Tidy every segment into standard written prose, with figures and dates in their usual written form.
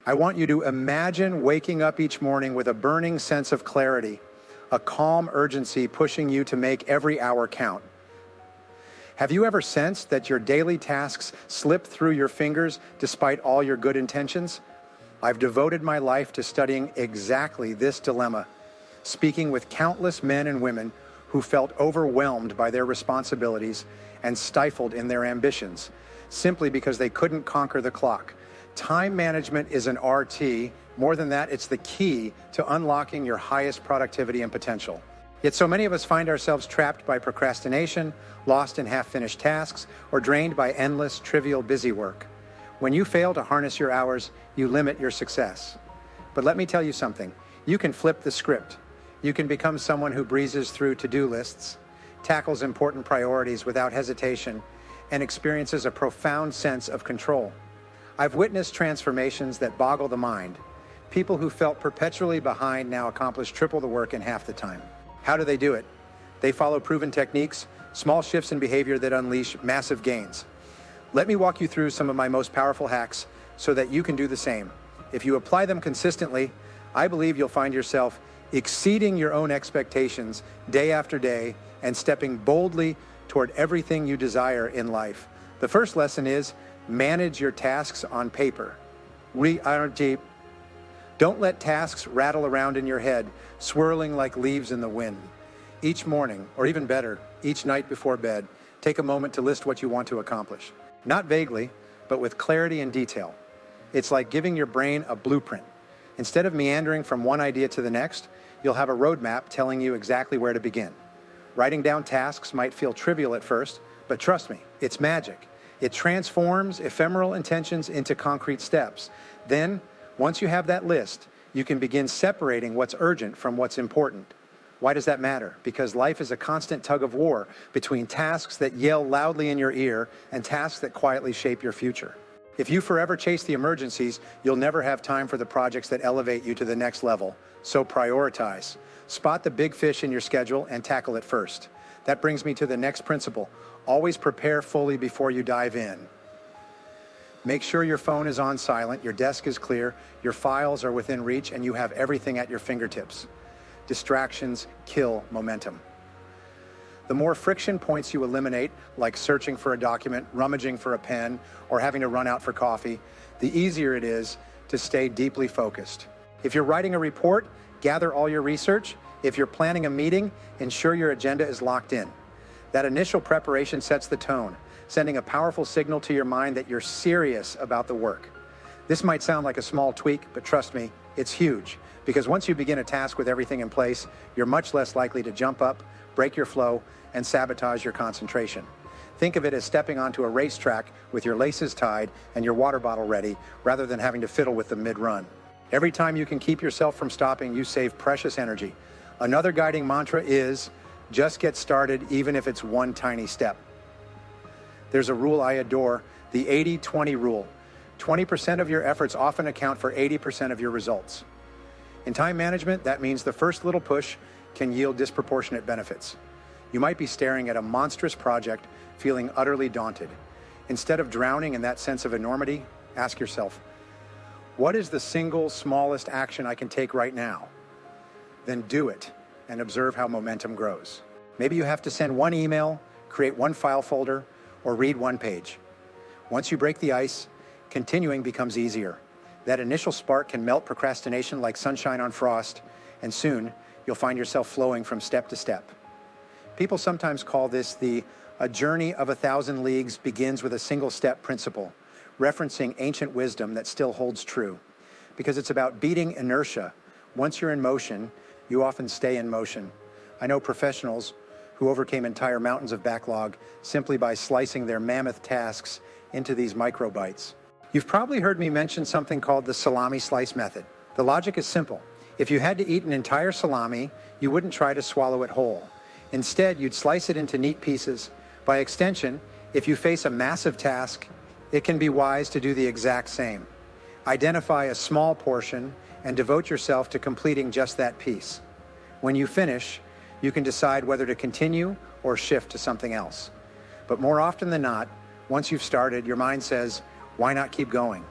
I want you to imagine waking up each morning with a burning sense of clarity, a calm urgency pushing you to make every hour count. Have you ever sensed that your daily tasks slip through your fingers despite all your good intentions? I've devoted my life to studying exactly this dilemma, speaking with countless men and women who felt overwhelmed by their responsibilities and stifled in their ambitions, simply because they couldn't conquer the clock. Time management is an RT. More than that, it's the key to unlocking your highest productivity and potential. Yet so many of us find ourselves trapped by procrastination, lost in half-finished tasks, or drained by endless, trivial busy work. When you fail to harness your hours, you limit your success. But let me tell you something. You can flip the script. You can become someone who breezes through to-do lists, tackles important priorities without hesitation, and experiences a profound sense of control. I've witnessed transformations that boggle the mind. People who felt perpetually behind now accomplish triple the work in half the time. How do they do it? They follow proven techniques, small shifts in behavior that unleash massive gains. Let me walk you through some of my most powerful hacks so that you can do the same. If you apply them consistently, I believe you'll find yourself exceeding your own expectations day after day and stepping boldly toward everything you desire in life. The first lesson is manage your tasks on paper. Don't let tasks rattle around in your head, swirling like leaves in the wind. Each morning, or even better, each night before bed, take a moment to list what you want to accomplish. Not vaguely, but with clarity and detail. It's like giving your brain a blueprint. Instead of meandering from one idea to the next, you'll have a roadmap telling you exactly where to begin. Writing down tasks might feel trivial at first, but trust me, it's magic. It transforms ephemeral intentions into concrete steps. Then, once you have that list, you can begin separating what's urgent from what's important. Why does that matter? Because life is a constant tug of war between tasks that yell loudly in your ear and tasks that quietly shape your future. If you forever chase the emergencies, you'll never have time for the projects that elevate you to the next level. So prioritize. Spot the big fish in your schedule and tackle it first. That brings me to the next principle. Always prepare fully before you dive in. Make sure your phone is on silent, your desk is clear, your files are within reach, and you have everything at your fingertips. Distractions kill momentum. The more friction points you eliminate, like searching for a document, rummaging for a pen, or having to run out for coffee, the easier it is to stay deeply focused. If you're writing a report, gather all your research. If you're planning a meeting, ensure your agenda is locked in. That initial preparation sets the tone, sending a powerful signal to your mind that you're serious about the work. This might sound like a small tweak, but trust me, it's huge. Because once you begin a task with everything in place, you're much less likely to jump up, break your flow, and sabotage your concentration. Think of it as stepping onto a racetrack with your laces tied and your water bottle ready, rather than having to fiddle with them mid-run. Every time you can keep yourself from stopping, you save precious energy. Another guiding mantra is, just get started, even if it's one tiny step. There's a rule I adore, the 80-20 rule. 20% of your efforts often account for 80% of your results. In time management, that means the first little push can yield disproportionate benefits. You might be staring at a monstrous project, feeling utterly daunted. Instead of drowning in that sense of enormity, ask yourself, what is the single smallest action I can take right now? Then do it and observe how momentum grows. Maybe you have to send one email, create one file folder, or read one page. Once you break the ice, continuing becomes easier. That initial spark can melt procrastination like sunshine on frost, and soon you'll find yourself flowing from step to step. People sometimes call this a journey of 1,000 leagues begins with a single step principle, referencing ancient wisdom that still holds true. Because it's about beating inertia. Once you're in motion, you often stay in motion. I know professionals who overcame entire mountains of backlog simply by slicing their mammoth tasks into these micro bites. You've probably heard me mention something called the salami slice method. The logic is simple. If you had to eat an entire salami, you wouldn't try to swallow it whole. Instead, you'd slice it into neat pieces. By extension, if you face a massive task, it can be wise to do the exact same. Identify a small portion and devote yourself to completing just that piece. When you finish, you can decide whether to continue or shift to something else. But more often than not, once you've started, your mind says, why not keep going?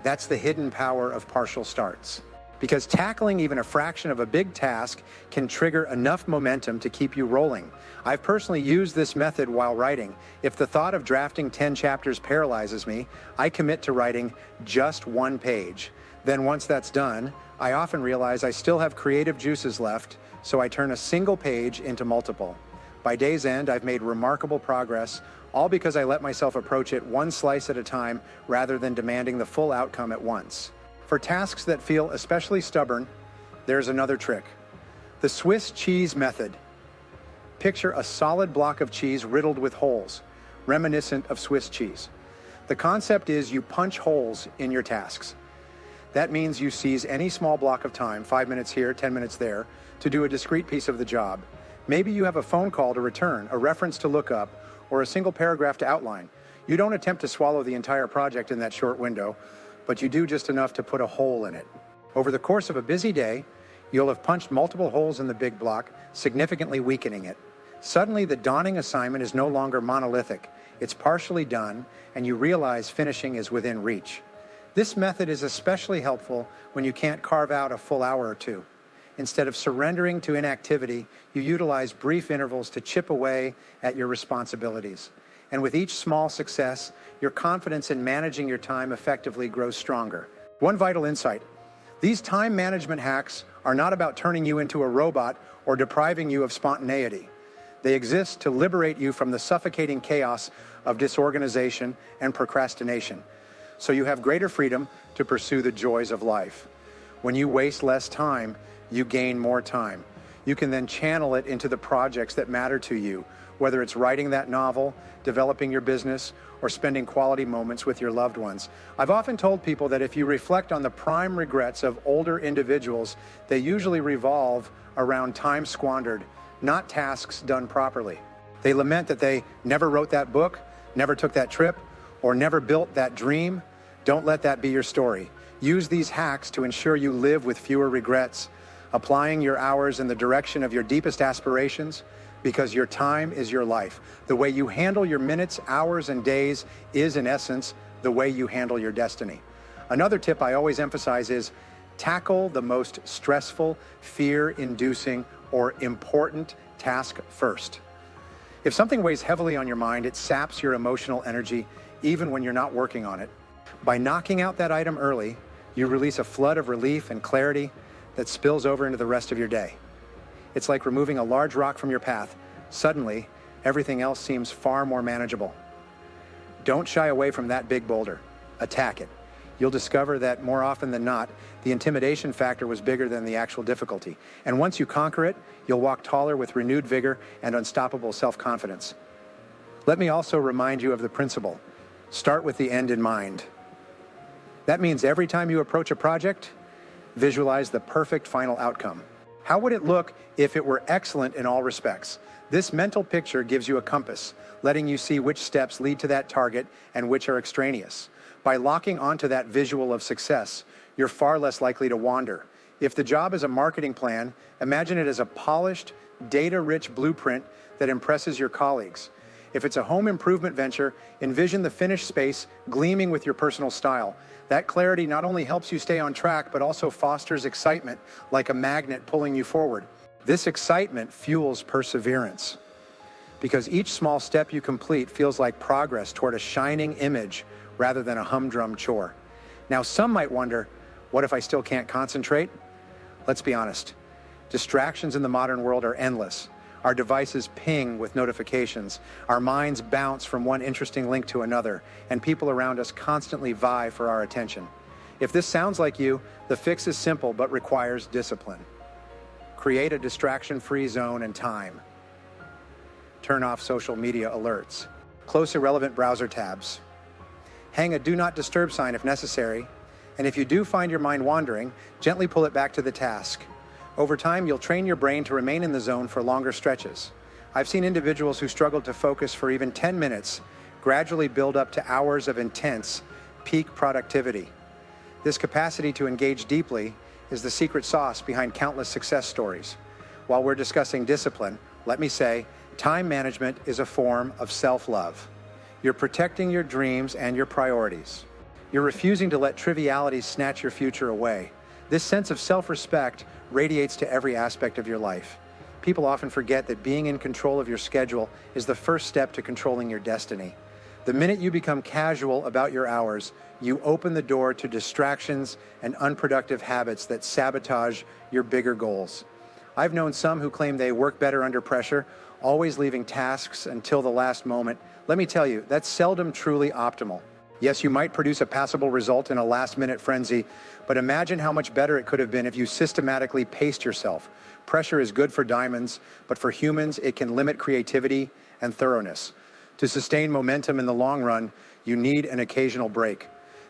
That's the hidden power of partial starts. Because tackling even a fraction of a big task can trigger enough momentum to keep you rolling. I've personally used this method while writing. If the thought of drafting 10 chapters paralyzes me, I commit to writing just one page. Then once that's done, I often realize I still have creative juices left, so I turn a single page into multiple. By day's end, I've made remarkable progress, all because I let myself approach it one slice at a time rather than demanding the full outcome at once. For tasks that feel especially stubborn, there's another trick. The Swiss cheese method. Picture a solid block of cheese riddled with holes, reminiscent of Swiss cheese. The concept is you punch holes in your tasks. That means you seize any small block of time, 5 minutes here, 10 minutes there, to do a discrete piece of the job. Maybe you have a phone call to return, a reference to look up, or a single paragraph to outline. You don't attempt to swallow the entire project in that short window, but you do just enough to put a hole in it. Over the course of a busy day, you'll have punched multiple holes in the big block, significantly weakening it. Suddenly, the daunting assignment is no longer monolithic. It's partially done, and you realize finishing is within reach. This method is especially helpful when you can't carve out a full hour or two. Instead of surrendering to inactivity, you utilize brief intervals to chip away at your responsibilities. And with each small success, your confidence in managing your time effectively grows stronger. One vital insight: these time management hacks are not about turning you into a robot or depriving you of spontaneity. They exist to liberate you from the suffocating chaos of disorganization and procrastination, so you have greater freedom to pursue the joys of life. When you waste less time, you gain more time. You can then channel it into the projects that matter to you, whether it's writing that novel, developing your business, or spending quality moments with your loved ones. I've often told people that if you reflect on the prime regrets of older individuals, they usually revolve around time squandered, not tasks done properly. They lament that they never wrote that book, never took that trip, or never built that dream. Don't let that be your story. Use these hacks to ensure you live with fewer regrets, applying your hours in the direction of your deepest aspirations, because your time is your life. The way you handle your minutes, hours, and days is, in essence, the way you handle your destiny. Another tip I always emphasize is tackle the most stressful, fear-inducing, or important task first. If something weighs heavily on your mind, it saps your emotional energy even when you're not working on it. By knocking out that item early, you release a flood of relief and clarity that spills over into the rest of your day. It's like removing a large rock from your path. Suddenly, everything else seems far more manageable. Don't shy away from that big boulder. Attack it. You'll discover that more often than not, the intimidation factor was bigger than the actual difficulty. And once you conquer it, you'll walk taller with renewed vigor and unstoppable self-confidence. Let me also remind you of the principle. Start with the end in mind. That means every time you approach a project, visualize the perfect final outcome. How would it look if it were excellent in all respects? This mental picture gives you a compass, letting you see which steps lead to that target and which are extraneous. By locking onto that visual of success, you're far less likely to wander. If the job is a marketing plan, imagine it as a polished, data-rich blueprint that impresses your colleagues. If it's a home improvement venture, envision the finished space gleaming with your personal style. That clarity not only helps you stay on track, but also fosters excitement like a magnet pulling you forward. This excitement fuels perseverance, because each small step you complete feels like progress toward a shining image rather than a humdrum chore. Now, some might wonder, what if I still can't concentrate? Let's be honest. Distractions in the modern world are endless. Our devices ping with notifications. Our minds bounce from one interesting link to another, and people around us constantly vie for our attention. If this sounds like you, the fix is simple but requires discipline. Create a distraction-free zone and time. Turn off social media alerts. Close irrelevant browser tabs. Hang a do not disturb sign if necessary, and if you do find your mind wandering, gently pull it back to the task. Over time, you'll train your brain to remain in the zone for longer stretches. I've seen individuals who struggled to focus for even 10 minutes gradually build up to hours of intense, peak productivity. This capacity to engage deeply is the secret sauce behind countless success stories. While we're discussing discipline, let me say, time management is a form of self-love. You're protecting your dreams and your priorities. You're refusing to let trivialities snatch your future away. This sense of self-respect radiates to every aspect of your life. People often forget that being in control of your schedule is the first step to controlling your destiny. The minute you become casual about your hours, you open the door to distractions and unproductive habits that sabotage your bigger goals. I've known some who claim they work better under pressure, always leaving tasks until the last moment. Let me tell you, that's seldom truly optimal. Yes, you might produce a passable result in a last-minute frenzy, but imagine how much better it could have been if you systematically paced yourself. Pressure is good for diamonds, but for humans, it can limit creativity and thoroughness. To sustain momentum in the long run, you need an occasional break.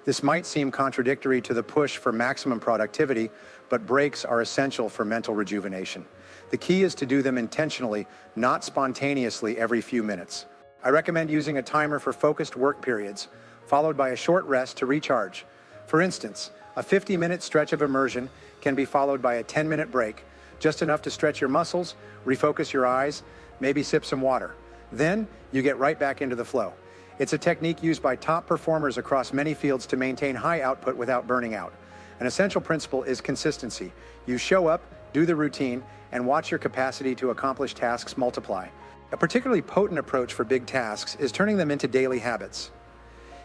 This might seem contradictory to the push for maximum productivity, but breaks are essential for mental rejuvenation. The key is to do them intentionally, not spontaneously every few minutes. I recommend using a timer for focused work periods, followed by a short rest to recharge. For instance, a 50-minute stretch of immersion can be followed by a 10-minute break, just enough to stretch your muscles, refocus your eyes, maybe sip some water. Then you get right back into the flow. It's a technique used by top performers across many fields to maintain high output without burning out. An essential principle is consistency. You show up, do the routine, and watch your capacity to accomplish tasks multiply. A particularly potent approach for big tasks is turning them into daily habits.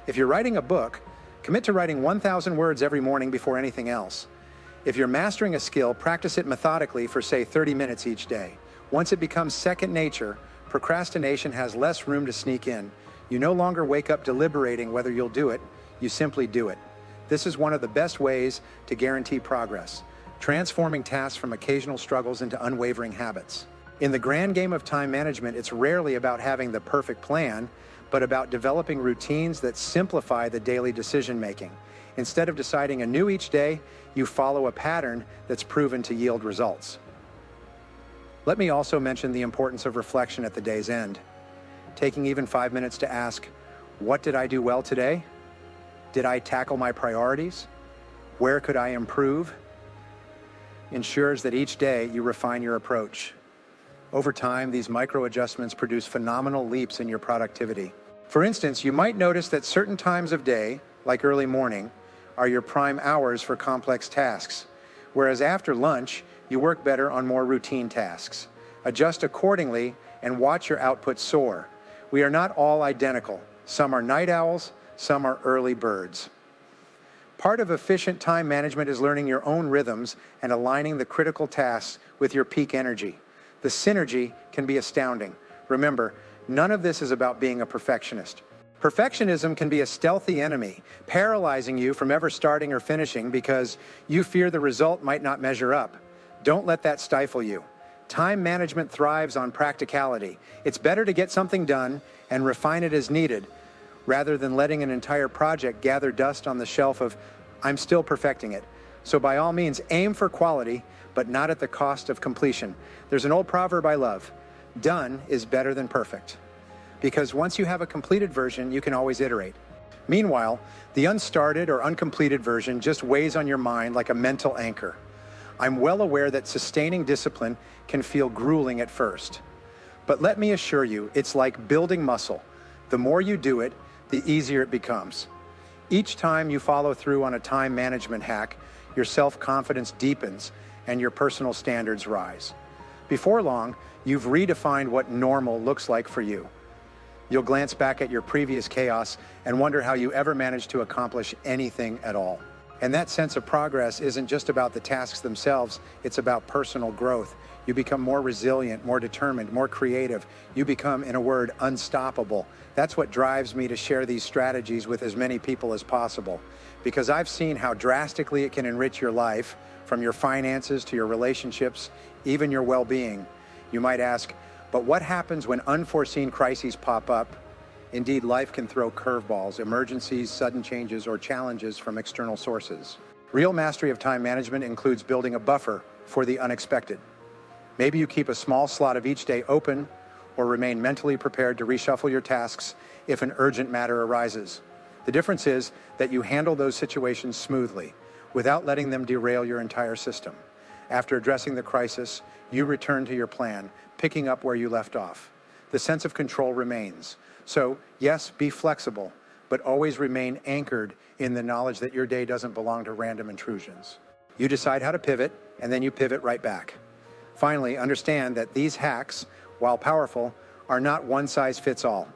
If you're writing a book, commit to writing 1,000 words every morning before anything else. If you're mastering a skill, practice it methodically for, say, 30 minutes each day. Once it becomes second nature, procrastination has less room to sneak in. You no longer wake up deliberating whether you'll do it, you simply do it. This is one of the best ways to guarantee progress, transforming tasks from occasional struggles into unwavering habits. In the grand game of time management, it's rarely about having the perfect plan, but about developing routines that simplify the daily decision-making. Instead of deciding anew each day, you follow a pattern that's proven to yield results. Let me also mention the importance of reflection at the day's end. Taking even 5 minutes to ask, what did I do well today? Did I tackle my priorities? Where could I improve? Ensures that each day you refine your approach. Over time, these micro adjustments produce phenomenal leaps in your productivity. For instance, you might notice that certain times of day, like early morning, are your prime hours for complex tasks, whereas after lunch, you work better on more routine tasks. Adjust accordingly and watch your output soar. We are not all identical. Some are night owls, some are early birds. Part of efficient time management is learning your own rhythms and aligning the critical tasks with your peak energy. The synergy can be astounding. Remember, none of this is about being a perfectionist. Perfectionism can be a stealthy enemy, paralyzing you from ever starting or finishing because you fear the result might not measure up. Don't let that stifle you. Time management thrives on practicality. It's better to get something done and refine it as needed, rather than letting an entire project gather dust on the shelf of, I'm still perfecting it. So by all means, aim for quality, but not at the cost of completion. There's an old proverb I love, done is better than perfect. Because once you have a completed version, you can always iterate. Meanwhile, the unstarted or uncompleted version just weighs on your mind like a mental anchor. I'm well aware that sustaining discipline can feel grueling at first. But let me assure you, it's like building muscle. The more you do it, the easier it becomes. Each time you follow through on a time management hack, your self-confidence deepens and your personal standards rise. Before long, you've redefined what normal looks like for you. You'll glance back at your previous chaos and wonder how you ever managed to accomplish anything at all. And that sense of progress isn't just about the tasks themselves, it's about personal growth. You become more resilient, more determined, more creative. You become, in a word, unstoppable. That's what drives me to share these strategies with as many people as possible, because I've seen how drastically it can enrich your life, from your finances to your relationships, even your well-being. You might ask, but what happens when unforeseen crises pop up? Indeed, life can throw curveballs, emergencies, sudden changes, or challenges from external sources. Real mastery of time management includes building a buffer for the unexpected. Maybe you keep a small slot of each day open or remain mentally prepared to reshuffle your tasks if an urgent matter arises. The difference is that you handle those situations smoothly without letting them derail your entire system. After addressing the crisis, you return to your plan, picking up where you left off. The sense of control remains. So, yes, be flexible, but always remain anchored in the knowledge that your day doesn't belong to random intrusions. You decide how to pivot, and then you pivot right back. Finally, understand that these hacks, while powerful, are not one size fits all.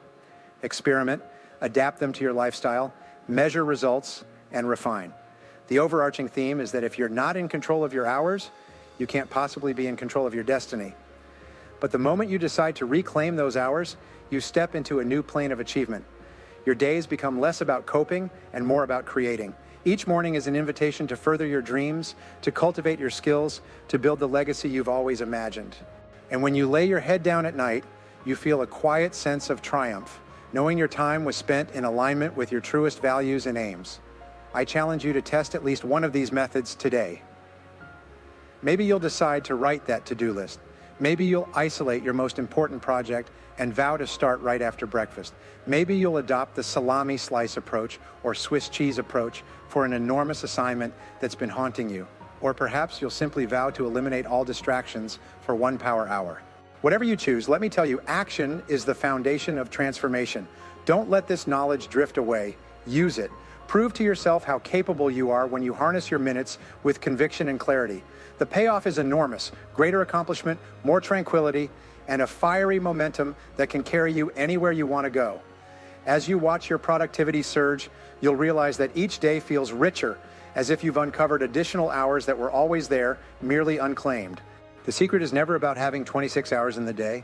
Experiment, adapt them to your lifestyle, measure results, and refine. The overarching theme is that if you're not in control of your hours, you can't possibly be in control of your destiny. But the moment you decide to reclaim those hours, you step into a new plane of achievement. Your days become less about coping and more about creating. Each morning is an invitation to further your dreams, to cultivate your skills, to build the legacy you've always imagined. And when you lay your head down at night, you feel a quiet sense of triumph, knowing your time was spent in alignment with your truest values and aims. I challenge you to test at least one of these methods today. Maybe you'll decide to write that to-do list. Maybe you'll isolate your most important project and vow to start right after breakfast. Maybe you'll adopt the salami slice approach or Swiss cheese approach for an enormous assignment that's been haunting you. Or perhaps you'll simply vow to eliminate all distractions for 1 power hour. Whatever you choose, let me tell you, action is the foundation of transformation. Don't let this knowledge drift away. Use it. Prove to yourself how capable you are when you harness your minutes with conviction and clarity. The payoff is enormous. Greater accomplishment, more tranquility, and a fiery momentum that can carry you anywhere you want to go. As you watch your productivity surge, you'll realize that each day feels richer, as if you've uncovered additional hours that were always there, merely unclaimed. The secret is never about having 26 hours in the day.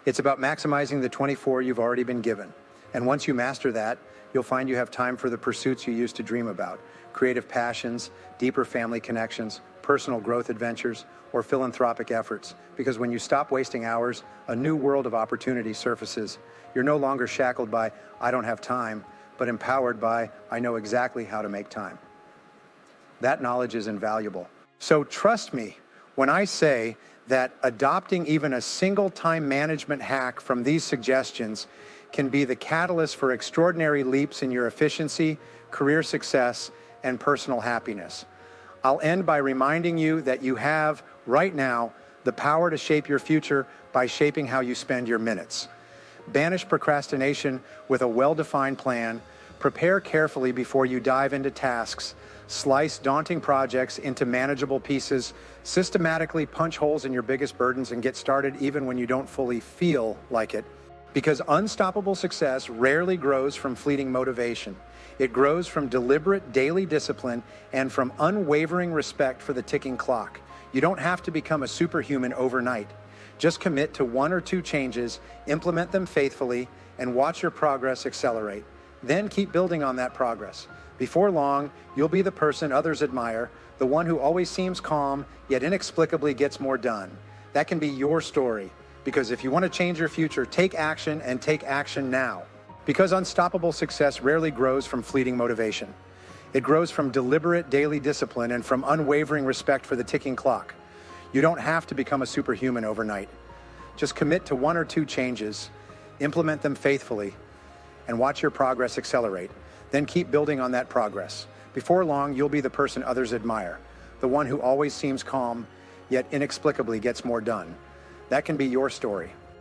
It's about maximizing the 24 you've already been given. And once you master that, you'll find you have time for the pursuits you used to dream about: creative passions, deeper family connections, personal growth adventures, or philanthropic efforts. Because when you stop wasting hours, a new world of opportunity surfaces. You're no longer shackled by, "I don't have time," but empowered by, "I know exactly how to make time." That knowledge is invaluable. So trust me when I say that adopting even a single time management hack from these suggestions can be the catalyst for extraordinary leaps in your efficiency, career success, and personal happiness. I'll end by reminding you that you have, right now, the power to shape your future by shaping how you spend your minutes. Banish procrastination with a well-defined plan. Prepare carefully before you dive into tasks. Slice daunting projects into manageable pieces. Systematically punch holes in your biggest burdens and get started even when you don't fully feel like it. Because unstoppable success rarely grows from fleeting motivation. It grows from deliberate daily discipline and from unwavering respect for the ticking clock. You don't have to become a superhuman overnight. Just commit to 1 or 2 changes, implement them faithfully, and watch your progress accelerate. Then keep building on that progress. Before long, you'll be the person others admire, the one who always seems calm, yet inexplicably gets more done. That can be your story. Because if you want to change your future, take action, and take action now. Because unstoppable success rarely grows from fleeting motivation. It grows from deliberate daily discipline and from unwavering respect for the ticking clock. You don't have to become a superhuman overnight. Just commit to 1 or 2 changes, implement them faithfully, and watch your progress accelerate. Then keep building on that progress. Before long, you'll be the person others admire, the one who always seems calm, yet inexplicably gets more done. That can be your story.